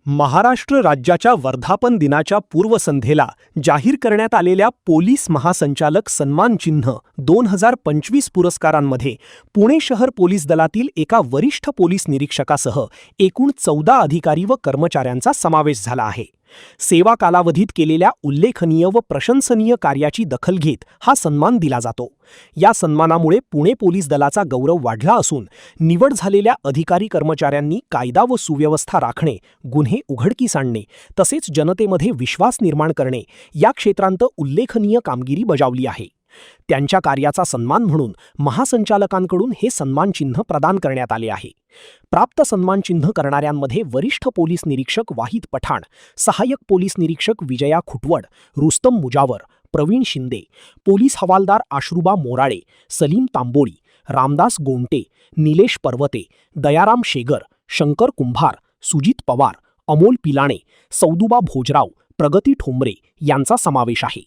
महाराष्ट्र राज्याच्या वर्धापन दिनाच्या पूर्वसंध्येला जाहीर करण्यात आलेल्या पोलीस महासंचालक सन्मान चिन्ह 2025 पुरस्कारांमध्ये पुणे शहर पोलीस दलातील एका वरिष्ठ पोलीस निरीक्षकासह एकूण 14 अधिकारी व कर्मचाऱ्यांचा समावेश झाला आहे. सेवा कालावधीत केलेल्या उल्लेखनीय व प्रशंसनीय कार्याची दखल घेत हा सन्मान दिला जातो. या सन्मानामुळे पुणे पोलीस दलाचा गौरव वाढला असून निवड झालेल्या अधिकारी कर्मचाऱ्यांनी कायदा व सुव्यवस्था राखणे, गुन्हे उघडकीस आणणे तसेच जनतेमध्ये विश्वास निर्माण करणे या क्षेत्रांत उल्लेखनीय कामगिरी बजावली आहे. त्यांच्या कार्याचा सन्मान म्हणून महासंचालकांकडून हे सन्मान चिन्ह प्रदान करण्यात आले आहे. प्राप्त सन्मान चिन्ह करणाऱ्यांमध्ये वरिष्ठ पोलीस निरीक्षक वाहिद पठाण, सहाय्यक पोलीस निरीक्षक विजया खुटवड, रुस्तम मुजावर, प्रवीण शिंदे, पोलीस हवालदार आश्रुबा मोराळे, सलीम तांबोळी, रामदास गोंटे, निलेश पर्वते, दयाराम शेगर, शंकर कुंभार, सुजित पवार, अमोल पिलाणे, सौदुबा भोजराव, प्रगती ठोंबरे यांचा समावेश आहे.